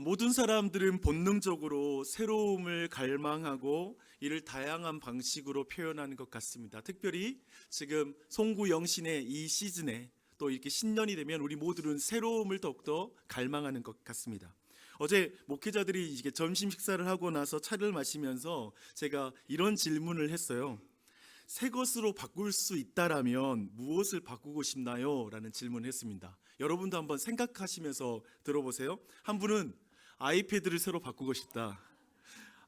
모든 사람들은 본능적으로 새로움을 갈망하고 이를 다양한 방식으로 표현하는 것 같습니다. 특별히 지금 송구 영신의 이 시즌에 또 이렇게 신년이 되면 우리 모두는 새로움을 더욱더 갈망하는 것 같습니다. 어제 목회자들이 이게 점심 식사를 하고 나서 차를 마시면서 제가 이런 질문을 했어요. 새 것으로 바꿀 수 있다라면 무엇을 바꾸고 싶나요? 라는 질문을 했습니다. 여러분도 한번 생각하시면서 들어보세요. 한 분은 아이패드를 새로 바꾸고 싶다.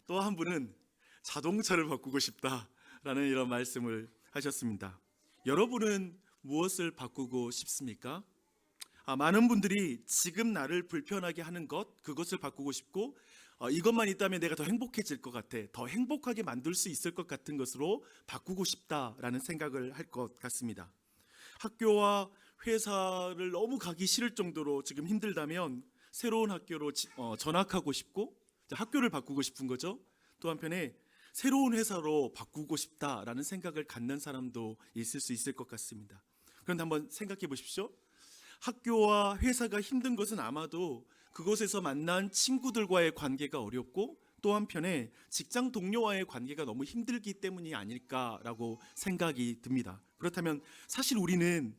또 한 분은 자동차를 바꾸고 싶다라는 이런 말씀을 하셨습니다. 여러분은 무엇을 바꾸고 싶습니까? 많은 분들이 지금 나를 불편하게 하는 것, 그것을 바꾸고 싶고 이것만 있다면 내가 더 행복해질 것 같아, 더 행복하게 만들 수 있을 것 같은 것으로 바꾸고 싶다라는 생각을 할 것 같습니다. 학교와 회사를 너무 가기 싫을 정도로 지금 힘들다면 새로운 학교로 전학하고 싶고 학교를 바꾸고 싶은 거죠. 또 한편에 새로운 회사로 바꾸고 싶다라는 생각을 갖는 사람도 있을 수 있을 것 같습니다. 그런데 한번 생각해 보십시오. 학교와 회사가 힘든 것은 아마도 그곳에서 만난 친구들과의 관계가 어렵고 또 한편에 직장 동료와의 관계가 너무 힘들기 때문이 아닐까라고 생각이 듭니다. 그렇다면 사실 우리는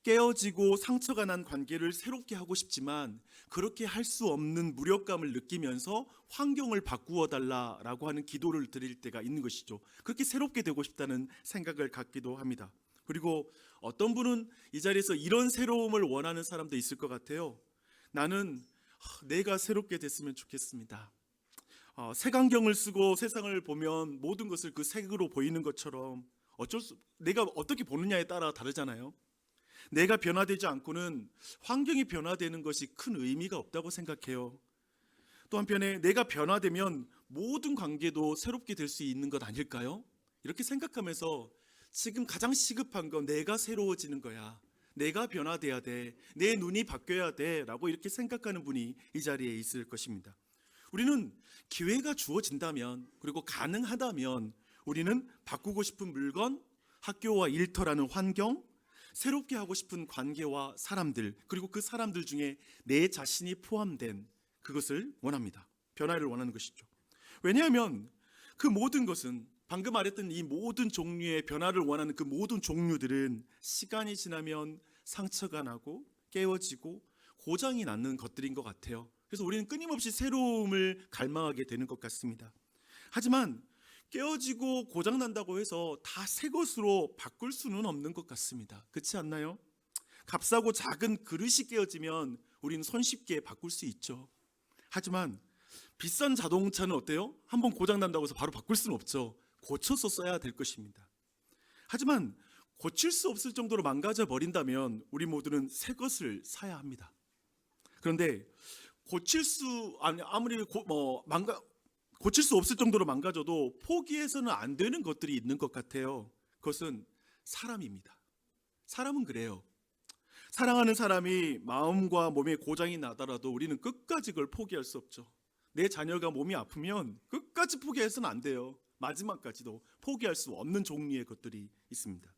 깨어지고 상처가 난 관계를 새롭게 하고 싶지만 그렇게 할 수 없는 무력감을 느끼면서 환경을 바꾸어 달라라고 하는 기도를 드릴 때가 있는 것이죠. 그렇게 새롭게 되고 싶다는 생각을 갖기도 합니다. 그리고 어떤 분은 이 자리에서 이런 새로움을 원하는 사람도 있을 것 같아요. 나는 내가 새롭게 됐으면 좋겠습니다. 색안경을 쓰고 세상을 보면 모든 것을 그 색으로 보이는 것처럼 내가 어떻게 보느냐에 따라 다르잖아요. 내가 변화되지 않고는 환경이 변화되는 것이 큰 의미가 없다고 생각해요. 또 한편에 내가 변화되면 모든 관계도 새롭게 될 수 있는 것 아닐까요? 이렇게 생각하면서 지금 가장 시급한 건 내가 새로워지는 거야. 내가 변화돼야 돼. 내 눈이 바뀌어야 돼. 라고 이렇게 생각하는 분이 이 자리에 있을 것입니다. 우리는 기회가 주어진다면 그리고 가능하다면 우리는 바꾸고 싶은 물건, 학교와 일터라는 환경, 새롭게 하고 싶은 관계와 사람들, 그리고 그 사람들 중에 내 자신이 포함된 그것을 원합니다. 변화를 원하는 것이죠. 왜냐하면 그 모든 것은 방금 말했던 이 모든 종류의 변화를 원하는 그 모든 종류들은 시간이 지나면 상처가 나고 깨어지고 고장이 나는 것들인 것 같아요. 그래서 우리는 끊임없이 새로움을 갈망하게 되는 것 같습니다. 하지만 깨어지고 고장난다고 해서 다 새 것으로 바꿀 수는 없는 것 같습니다. 그렇지 않나요? 값싸고 작은 그릇이 깨어지면 우리는 손쉽게 바꿀 수 있죠. 하지만 비싼 자동차는 어때요? 한번 고장난다고 해서 바로 바꿀 수는 없죠. 고쳐서 써야 될 것입니다. 하지만 고칠 수 없을 정도로 망가져 버린다면 우리 모두는 새 것을 사야 합니다. 그런데 고칠 수 없을 정도로 망가져도 포기해서는 안 되는 것들이 있는 것 같아요. 그것은 사람입니다. 사람은 그래요. 사랑하는 사람이 마음과 몸에 고장이 나더라도 우리는 끝까지 그걸 포기할 수 없죠. 내 자녀가 몸이 아프면 끝까지 포기해서는 안 돼요. 마지막까지도 포기할 수 없는 종류의 것들이 있습니다.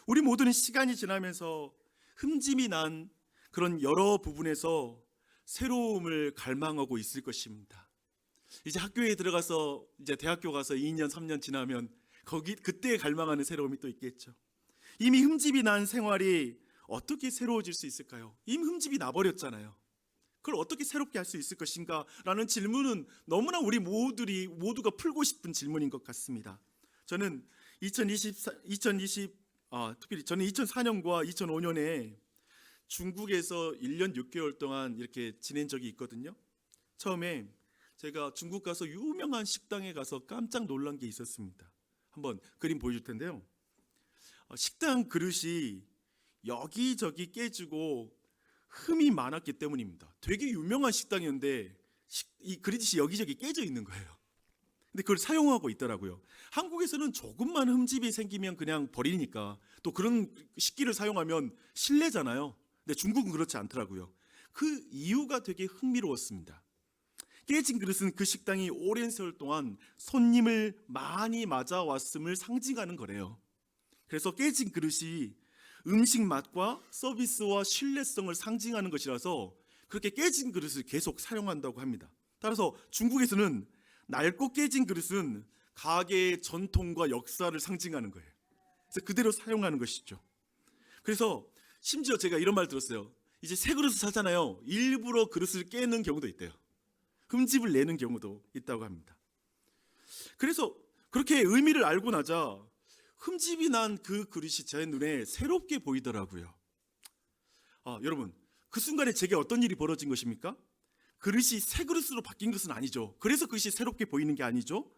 우리 모두는 시간이 지나면서 흠집이 난 그런 여러 부분에서 새로움을 갈망하고 있을 것입니다. 이제 학교에 들어가서 이제 대학교 가서 2년 3년 지나면 그때 갈망하는 새로움이 또 있겠죠. 이미 흠집이 난 생활이 어떻게 새로워질 수 있을까요? 이미 흠집이 나버렸잖아요. 그걸 어떻게 새롭게 할 수 있을 것인가? 라는 질문은 너무나 우리 모두가 풀고 싶은 질문인 것 같습니다. 저는 특별히 저는 2004년과 2005년에 중국에서 1년 6개월 동안 이렇게 지낸 적이 있거든요. 처음에 제가 중국 가서 유명한 식당에 가서 깜짝 놀란 게 있었습니다. 한번 그림 보여줄 텐데요. 식당 그릇이 여기저기 깨지고 흠이 많았기 때문입니다. 되게 유명한 식당이었는데 이 그릇이 여기저기 깨져 있는 거예요. 근데 그걸 사용하고 있더라고요. 한국에서는 조금만 흠집이 생기면 그냥 버리니까 또 그런 식기를 사용하면 실례잖아요. 근데 중국은 그렇지 않더라고요. 그 이유가 되게 흥미로웠습니다. 깨진 그릇은 그 식당이 오랜 세월 동안 손님을 많이 맞아왔음을 상징하는 거래요. 그래서 깨진 그릇이 음식 맛과 서비스와 신뢰성을 상징하는 것이라서 그렇게 깨진 그릇을 계속 사용한다고 합니다. 따라서 중국에서는 낡고 깨진 그릇은 가게의 전통과 역사를 상징하는 거예요. 그래서 그대로 사용하는 것이죠. 그래서 심지어 제가 이런 말 들었어요. 이제 새 그릇을 사잖아요. 일부러 그릇을 깨는 경우도 있대요. 흠집을 내는 경우도 있다고 합니다. 그래서 그렇게 의미를 알고 나자 흠집이 난 그 그릇이 제 눈에 새롭게 보이더라고요. 여러분, 그 순간에 제게 어떤 일이 벌어진 것입니까? 그릇이 새 그릇으로 바뀐 것은 아니죠. 그래서 그것이 새롭게 보이는 게 아니죠.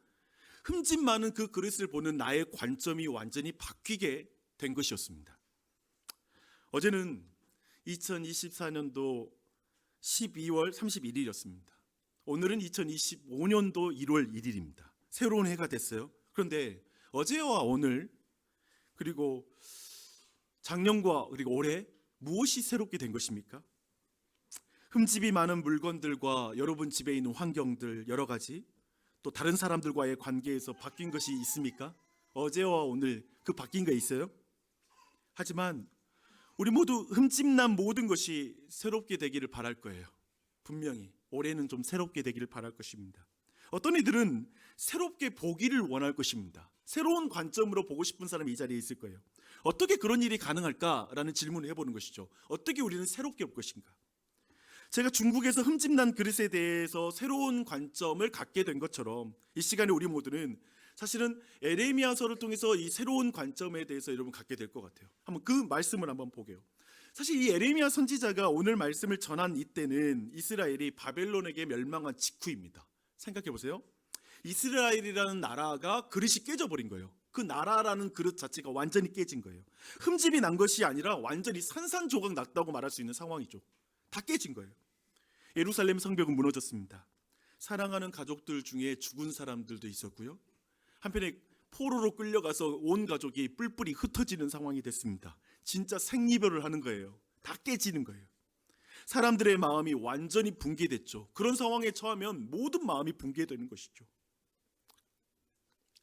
흠집 많은 그 그릇을 보는 나의 관점이 완전히 바뀌게 된 것이었습니다. 어제는 2024년도 12월 31일이었습니다. 오늘은 2025년도 1월 1일입니다. 새로운 해가 됐어요. 그런데 어제와 오늘 그리고 작년과 그리고 올해 무엇이 새롭게 된 것입니까? 흠집이 많은 물건들과 여러분 집에 있는 환경들 여러 가지, 또 다른 사람들과의 관계에서 바뀐 것이 있습니까? 어제와 오늘 그 바뀐 게 있어요? 하지만 우리 모두 흠집난 모든 것이 새롭게 되기를 바랄 거예요. 분명히 올해는 좀 새롭게 되기를 바랄 것입니다. 어떤 이들은 새롭게 보기를 원할 것입니다. 새로운 관점으로 보고 싶은 사람이 이 자리에 있을 거예요. 어떻게 그런 일이 가능할까라는 질문을 해보는 것이죠. 어떻게 우리는 새롭게 볼 것인가? 제가 중국에서 흠집난 그릇에 대해서 새로운 관점을 갖게 된 것처럼 이 시간에 우리 모두는 사실은 에레미야서를 통해서 이 새로운 관점에 대해서 여러분 갖게 될 것 같아요. 한번 그 말씀을 한번 보게요. 사실 이 에레미야 선지자가 오늘 말씀을 전한 이때는 이스라엘이 바벨론에게 멸망한 직후입니다. 생각해 보세요. 이스라엘이라는 나라가 그릇이 깨져버린 거예요. 그 나라라는 그릇 자체가 완전히 깨진 거예요. 흠집이 난 것이 아니라 완전히 산산조각 났다고 말할 수 있는 상황이죠. 다 깨진 거예요. 예루살렘 성벽은 무너졌습니다. 사랑하는 가족들 중에 죽은 사람들도 있었고요. 한편에 포로로 끌려가서 온 가족이 뿔뿔이 흩어지는 상황이 됐습니다. 진짜 생이별을 하는 거예요. 다 깨지는 거예요. 사람들의 마음이 완전히 붕괴됐죠. 그런 상황에 처하면 모든 마음이 붕괴되는 것이죠.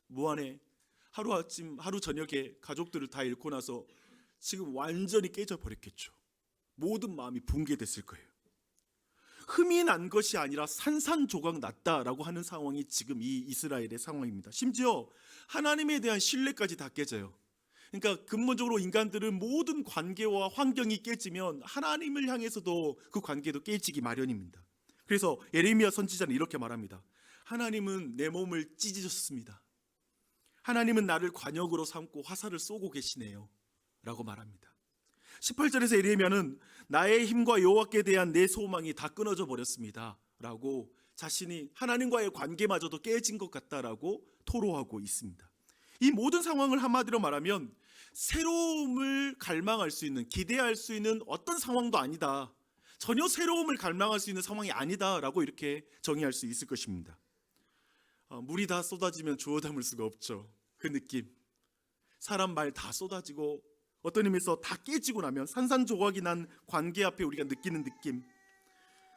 무한에 하루아침 하루 저녁에 가족들을 다 잃고 나서 지금 완전히 깨져버렸겠죠. 모든 마음이 붕괴됐을 거예요. 흠이 난 것이 아니라 산산조각 났다라고 하는 상황이 지금 이 이스라엘의 상황입니다. 심지어 하나님에 대한 신뢰까지 다 깨져요. 그러니까 근본적으로 인간들은 모든 관계와 환경이 깨지면 하나님을 향해서도 그 관계도 깨지기 마련입니다. 그래서 예레미야 선지자는 이렇게 말합니다. 하나님은 내 몸을 찢으셨습니다. 하나님은 나를 관역으로 삼고 화살을 쏘고 계시네요 라고 말합니다. 18절에서 예레미야는 나의 힘과 여호와께 대한 내 소망이 다 끊어져 버렸습니다 라고 자신이 하나님과의 관계마저도 깨진 것 같다라고 토로하고 있습니다. 이 모든 상황을 한마디로 말하면 새로움을 갈망할 수 있는, 기대할 수 있는 어떤 상황도 아니다, 전혀 새로움을 갈망할 수 있는 상황이 아니다라고 이렇게 정의할 수 있을 것입니다. 물이 다 쏟아지면 주워 담을 수가 없죠. 그 느낌, 사람 말 다 쏟아지고 어떤 의미에서 다 깨지고 나면 산산조각이 난 관계 앞에 우리가 느끼는 느낌,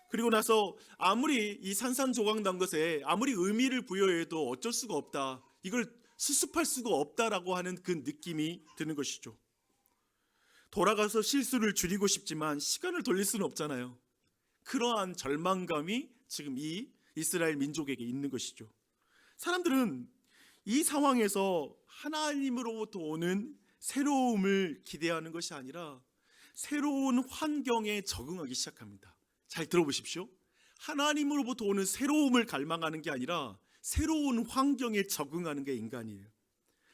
그리고 나서 아무리 이 산산조각 난 것에 아무리 의미를 부여해도 어쩔 수가 없다, 이걸 수습할 수가 없다라고 하는 그 느낌이 드는 것이죠. 돌아가서 실수를 줄이고 싶지만 시간을 돌릴 수는 없잖아요. 그러한 절망감이 지금 이 이스라엘 민족에게 있는 것이죠. 사람들은 이 상황에서 하나님으로부터 오는 새로움을 기대하는 것이 아니라 새로운 환경에 적응하기 시작합니다. 잘 들어보십시오. 하나님으로부터 오는 새로움을 갈망하는 게 아니라 새로운 환경에 적응하는 게 인간이에요.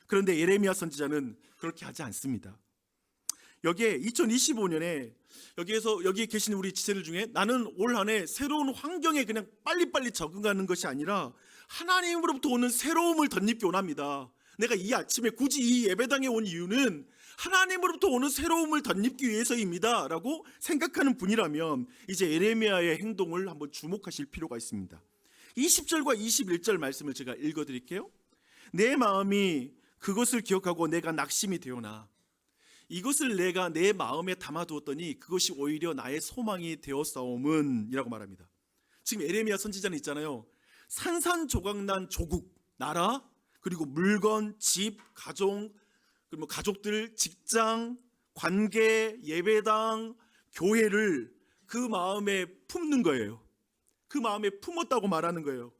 그런데 예레미야 선지자는 그렇게 하지 않습니다. 여기에 2025년에 여기 계신 우리 지체들 중에 나는 올 한 해 새로운 환경에 그냥 빨리빨리 적응하는 것이 아니라 하나님으로부터 오는 새로움을 덧입기 원합니다. 내가 이 아침에 굳이 이 예배당에 온 이유는 하나님으로부터 오는 새로움을 덧입기 위해서입니다 라고 생각하는 분이라면 이제 예레미야의 행동을 한번 주목하실 필요가 있습니다. 20절과 21절 말씀을 제가 읽어드릴게요. 내 마음이 그것을 기억하고 내가 낙심이 되어나 이것을 내가 내 마음에 담아두었더니 그것이 오히려 나의 소망이 되었사옴은 이라고 말합니다. 지금 예레미야 선지자는 있잖아요. 산산조각난 조국, 나라, 그리고 물건, 집, 가족, 가족들, 직장, 관계, 예배당, 교회를 그 마음에 품는 거예요. 그 마음에 품었다고 말하는 거예요.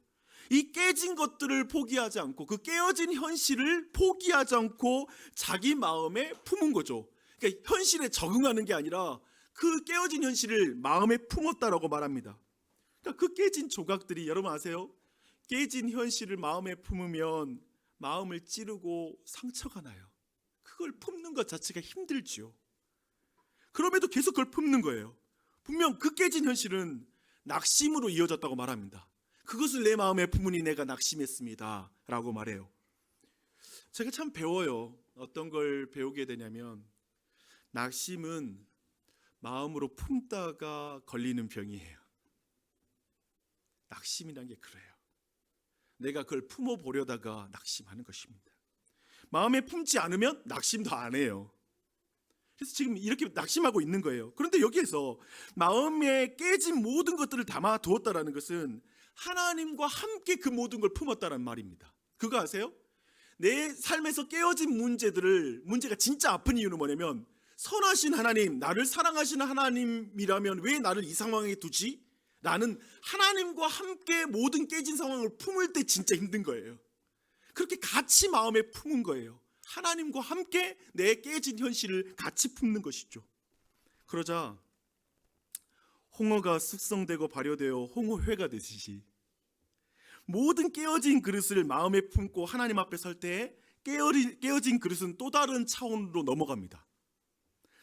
이 깨진 것들을 포기하지 않고, 그 깨어진 현실을 포기하지 않고 자기 마음에 품은 거죠. 그러니까 현실에 적응하는 게 아니라 그 깨어진 현실을 마음에 품었다라고 말합니다. 그러니까 그 깨진 조각들이, 여러분 아세요? 깨진 현실을 마음에 품으면 마음을 찌르고 상처가 나요. 그걸 품는 것 자체가 힘들지요. 그럼에도 계속 그걸 품는 거예요. 분명 그 깨진 현실은 낙심으로 이어졌다고 말합니다. 그것을 내 마음에 품으니 내가 낙심했습니다 라고 말해요. 제가 참 배워요. 어떤 걸 배우게 되냐면, 낙심은 마음으로 품다가 걸리는 병이에요. 낙심이란 게 그래요. 내가 그걸 품어보려다가 낙심하는 것입니다. 마음에 품지 않으면 낙심도 안 해요. 그래서 지금 이렇게 낙심하고 있는 거예요. 그런데 여기에서 마음에 깨진 모든 것들을 담아두었다라는 것은 하나님과 함께 그 모든 걸 품었다는 말입니다. 그거 아세요? 내 삶에서 깨어진 문제가 진짜 아픈 이유는 뭐냐면, 선하신 하나님, 나를 사랑하시는 하나님이라면 왜 나를 이 상황에 두지? 나는 하나님과 함께 모든 깨진 상황을 품을 때 진짜 힘든 거예요. 그렇게 같이 마음에 품은 거예요. 하나님과 함께 내 깨진 현실을 같이 품는 것이죠. 그러자 홍어가 숙성되고 발효되어 홍어회가 되듯이 모든 깨어진 그릇을 마음에 품고 하나님 앞에 설 때 깨어진 그릇은 또 다른 차원으로 넘어갑니다.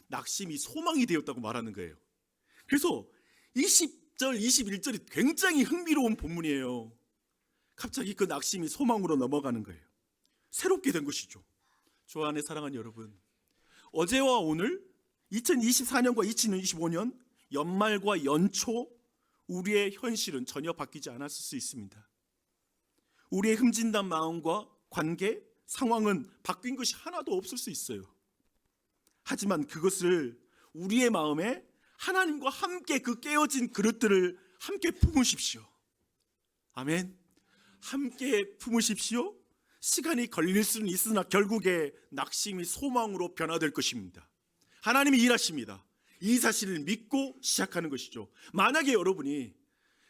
낙심이 소망이 되었다고 말하는 거예요. 그래서 20절, 21절이 굉장히 흥미로운 본문이에요. 갑자기 그 낙심이 소망으로 넘어가는 거예요. 새롭게 된 것이죠. 저 안에 사랑하는 여러분, 어제와 오늘 2024년과 2025년 연말과 연초 우리의 현실은 전혀 바뀌지 않았을 수 있습니다. 우리의 흠진단 마음과 관계, 상황은 바뀐 것이 하나도 없을 수 있어요. 하지만 그것을 우리의 마음에 하나님과 함께 그 깨어진 그릇들을 함께 품으십시오. 아멘. 함께 품으십시오. 시간이 걸릴 수는 있으나 결국에 낙심이 소망으로 변화될 것입니다. 하나님이 일하십니다. 이 사실을 믿고 시작하는 것이죠. 만약에 여러분이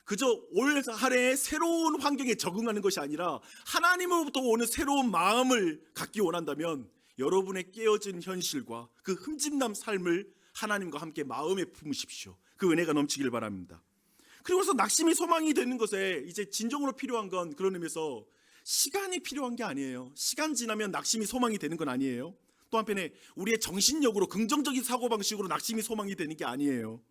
그저 올 한해의 새로운 환경에 적응하는 것이 아니라 하나님으로부터 오는 새로운 마음을 갖기 원한다면, 여러분의 깨어진 현실과 그 흠집난 삶을 하나님과 함께 마음에 품으십시오. 그 은혜가 넘치길 바랍니다. 그리고서 낙심이 소망이 되는 것에 이제 진정으로 필요한 건, 그런 의미에서 시간이 필요한 게 아니에요. 시간 지나면 낙심이 소망이 되는 건 아니에요. 또 한편에 우리의 정신력으로 긍정적인 사고방식으로 낙심이 소망이 되는 게 아니에요.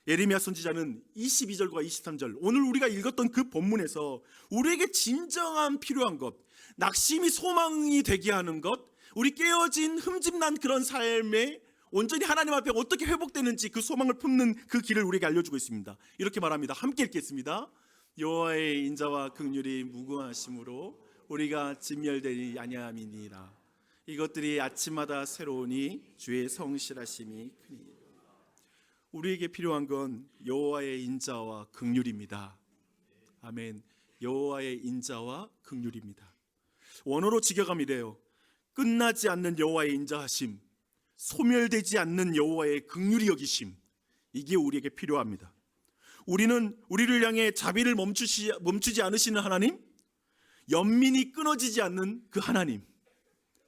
예레미야 선지자는 22절과 23절, 오늘 우리가 읽었던 그 본문에서 우리에게 진정한 필요한 것, 낙심이 소망이 되게 하는 것, 우리 깨어진 흠집난 그런 삶에 온전히 하나님 앞에 어떻게 회복되는지 그 소망을 품는 그 길을 우리에게 알려주고 있습니다. 이렇게 말합니다. 함께 읽겠습니다. 여호와의 인자와 긍휼이 무궁하심으로 우리가 진멸되지 아니함이니라. 이것들이 아침마다 새로우니 주의 성실하심이 크니. 우리에게 필요한 건 여호와의 인자와 긍휼입니다. 아멘. 여호와의 인자와 긍휼입니다. 원어로 직역하면 이래요. 끝나지 않는 여호와의 인자하심, 소멸되지 않는 여호와의 긍휼히 여기심, 이게 우리에게 필요합니다. 우리는 우리를 향해 자비를 멈추지 않으시는 하나님, 연민이 끊어지지 않는 그 하나님,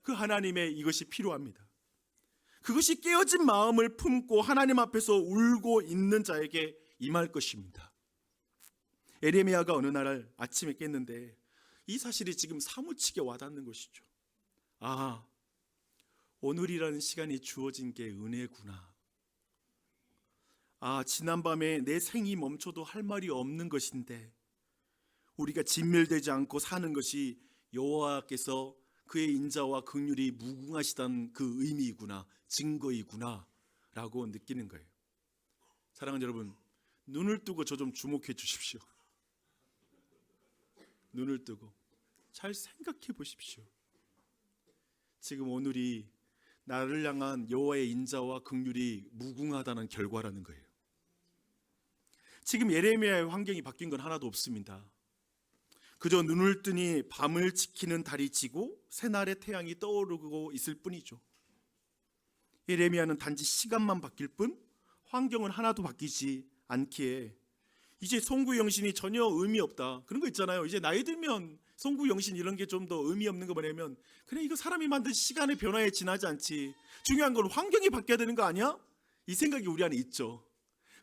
그 하나님의 이것이 필요합니다. 그것이 깨어진 마음을 품고 하나님 앞에서 울고 있는 자에게 임할 것입니다. 에레미야가 어느 날 아침에 깼는데 이 사실이 지금 사무치게 와닿는 것이죠. 아, 오늘이라는 시간이 주어진 게 은혜구나. 아, 지난밤에 내 생이 멈춰도 할 말이 없는 것인데 우리가 진멸되지 않고 사는 것이 여호와께서 그의 인자와 긍휼이 무궁하시다는 그 의미이구나, 증거이구나 라고 느끼는 거예요. 사랑하는 여러분, 눈을 뜨고 저 좀 주목해 주십시오. 눈을 뜨고 잘 생각해 보십시오. 지금 오늘이 나를 향한 여호와의 인자와 긍휼이 무궁하다는 결과라는 거예요. 지금 예레미야의 환경이 바뀐 건 하나도 없습니다. 그저 눈을 뜨니 밤을 지키는 달이 지고 새날의 태양이 떠오르고 있을 뿐이죠. 예레미야는 단지 시간만 바뀔 뿐 환경은 하나도 바뀌지 않기에 이제 송구영신이 전혀 의미 없다. 그런 거 있잖아요. 이제 나이 들면 송구영신 이런 게 좀 더 의미 없는 거 뭐냐면 그냥 이거 사람이 만든 시간의 변화에 지나지 않지. 중요한 건 환경이 바뀌어야 되는 거 아니야? 이 생각이 우리 안에 있죠.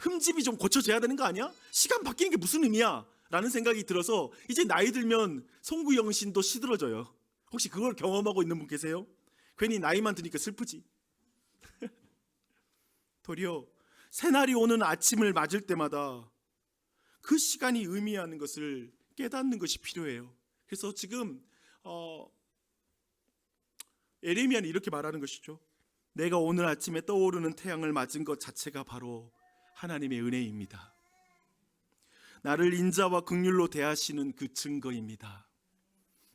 흠집이 좀 고쳐져야 되는 거 아니야? 시간 바뀌는 게 무슨 의미야? 라는 생각이 들어서 이제 나이 들면 송구영신도 시들어져요. 혹시 그걸 경험하고 있는 분 계세요? 괜히 나이만 드니까 슬프지. 도리어 새날이 오는 아침을 맞을 때마다 그 시간이 의미하는 것을 깨닫는 것이 필요해요. 그래서 지금 예레미야는 이렇게 말하는 것이죠. 내가 오늘 아침에 떠오르는 태양을 맞은 것 자체가 바로 하나님의 은혜입니다. 나를 인자와 긍휼로 대하시는 그 증거입니다.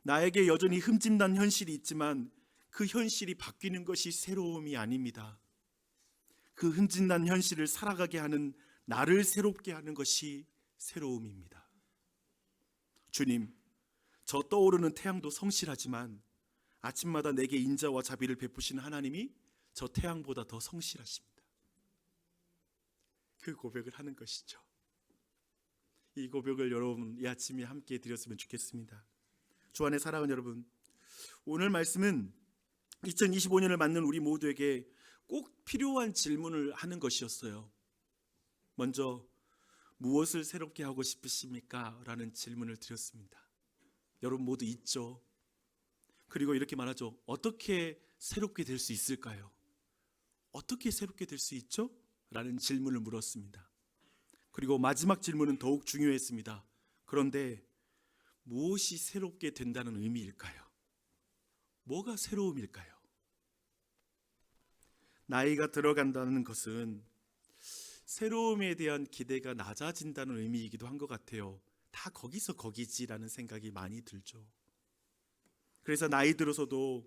나에게 여전히 흠집난 현실이 있지만 그 현실이 바뀌는 것이 새로움이 아닙니다. 그 흠집난 현실을 살아가게 하는 나를 새롭게 하는 것이 새로움입니다. 주님, 저 떠오르는 태양도 성실하지만 아침마다 내게 인자와 자비를 베푸시는 하나님이 저 태양보다 더 성실하십니다. 그 고백을 하는 것이죠. 이 고백을 여러분 이 아침에 함께 드렸으면 좋겠습니다. 주 안에 사랑하는 여러분, 오늘 말씀은 2025년을 맞는 우리 모두에게 꼭 필요한 질문을 하는 것이었어요. 먼저 무엇을 새롭게 하고 싶으십니까? 라는 질문을 드렸습니다. 여러분 모두 있죠. 그리고 이렇게 말하죠. 어떻게 새롭게 될 수 있을까요? 어떻게 새롭게 될 수 있죠? 라는 질문을 물었습니다. 그리고 마지막 질문은 더욱 중요했습니다. 그런데 무엇이 새롭게 된다는 의미일까요? 뭐가 새로움일까요? 나이가 들어간다는 것은 새로움에 대한 기대가 낮아진다는 의미이기도 한 것 같아요. 다 거기서 거기지라는 생각이 많이 들죠. 그래서 나이 들어서도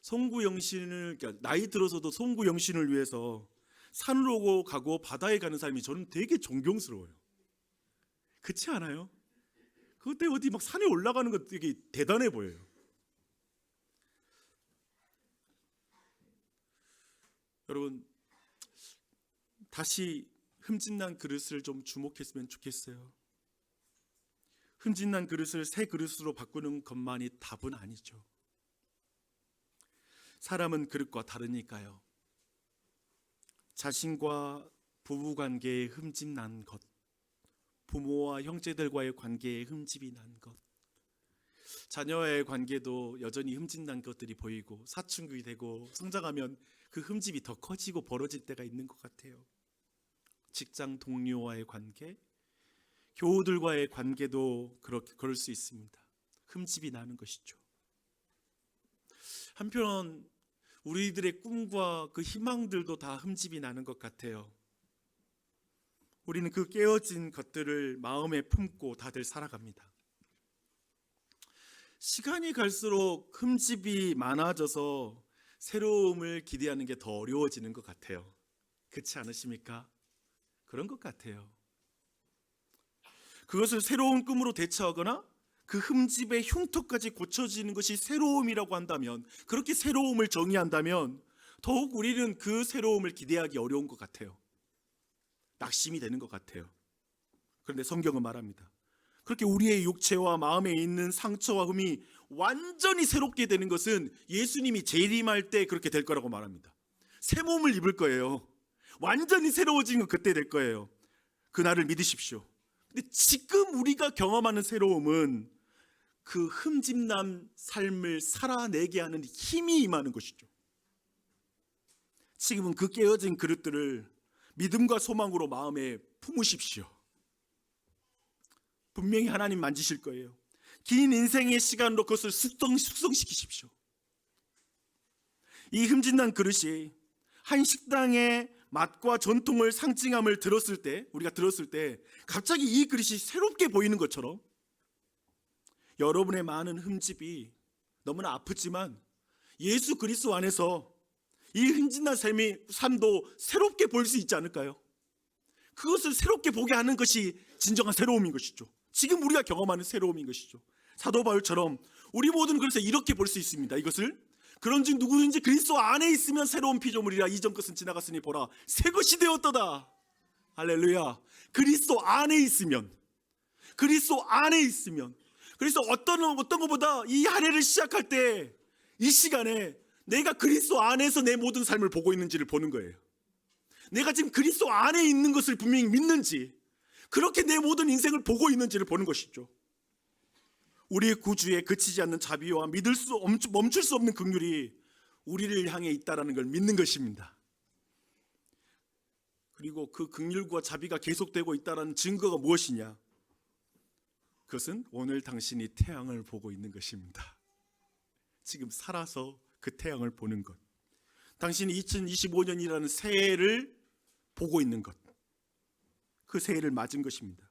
송구영신을 위해서 산으로 가고 바다에 가는 사람이 저는 되게 존경스러워요. 그렇지 않아요? 그때 어디 막 산에 올라가는 거 되게 대단해 보여요. 여러분, 다시 흠집난 그릇을 좀 주목했으면 좋겠어요. 흠집난 그릇을 새 그릇으로 바꾸는 것만이 답은 아니죠. 사람은 그릇과 다르니까요. 자신과 부부관계에 흠집난 것, 부모와 형제들과의 관계에 흠집이 난 것, 자녀와의 관계도 여전히 흠집난 것들이 보이고 사춘기 되고 성장하면 그 흠집이 더 커지고 벌어질 때가 있는 것 같아요. 직장 동료와의 관계, 교우들과의 관계도 그럴 수 있습니다. 흠집이 나는 것이죠. 한편 우리들의 꿈과 그 희망들도 다 흠집이 나는 것 같아요. 우리는 그 깨어진 것들을 마음에 품고 다들 살아갑니다. 시간이 갈수록 흠집이 많아져서 새로움을 기대하는 게 더 어려워지는 것 같아요. 그렇지 않으십니까? 그런 것 같아요. 그것을 새로운 꿈으로 대처하거나 그 흠집의 흉터까지 고쳐지는 것이 새로움이라고 한다면, 그렇게 새로움을 정의한다면 더욱 우리는 그 새로움을 기대하기 어려운 것 같아요. 낙심이 되는 것 같아요. 그런데 성경은 말합니다. 그렇게 우리의 육체와 마음에 있는 상처와 흠이 완전히 새롭게 되는 것은 예수님이 재림할 때 그렇게 될 거라고 말합니다. 새 몸을 입을 거예요. 완전히 새로워진 건 그때 될 거예요. 그날을 믿으십시오. 근데 지금 우리가 경험하는 새로움은 그 흠집난 삶을 살아내게 하는 힘이 임하는 것이죠. 지금은 그 깨어진 그릇들을 믿음과 소망으로 마음에 품으십시오. 분명히 하나님 만지실 거예요. 긴 인생의 시간으로 그것을 숙성시키십시오. 이 흠집난 그릇이 한 식당의 맛과 전통을 상징함을 우리가 들었을 때 갑자기 이 그릇이 새롭게 보이는 것처럼 여러분의 많은 흠집이 너무나 아프지만 예수 그리스도 안에서 이 흠집난 삶도 새롭게 보일 수 있지 않을까요? 그것을 새롭게 보게 하는 것이 진정한 새로움인 것이죠. 지금 우리가 경험하는 새로움인 것이죠. 사도 바울처럼 우리 모두는 그래서 이렇게 볼 수 있습니다. 이것을 그런즉 누구든지 그리스도 안에 있으면 새로운 피조물이라. 이전 것은 지나갔으니 보라 새 것이 되었도다. 할렐루야. 그리스도 안에 있으면, 그리스도 안에 있으면. 그래서 어떤 것보다 이 한 해를 시작할 때 이 시간에 내가 그리스도 안에서 내 모든 삶을 보고 있는지를 보는 거예요. 내가 지금 그리스도 안에 있는 것을 분명히 믿는지, 그렇게 내 모든 인생을 보고 있는지를 보는 것이죠. 우리의 구주에 그치지 않는 자비와 멈출 수 없는 긍휼이 우리를 향해 있다는 걸 믿는 것입니다. 그리고 그 긍휼과 자비가 계속되고 있다는 증거가 무엇이냐? 그것은 오늘 당신이 태양을 보고 있는 것입니다. 지금 살아서 그 태양을 보는 것, 당신이 2025년이라는 새해를 보고 있는 것, 그 새해를 맞은 것입니다.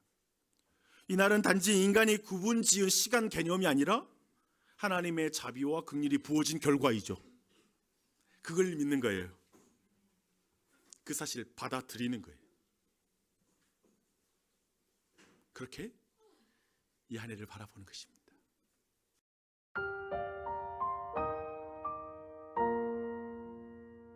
이날은 단지 인간이 구분 지은 시간 개념이 아니라 하나님의 자비와 긍휼이 부어진 결과이죠. 그걸 믿는 거예요. 그 사실을 받아들이는 거예요. 그렇게 이 한 해를 바라보는 것입니다.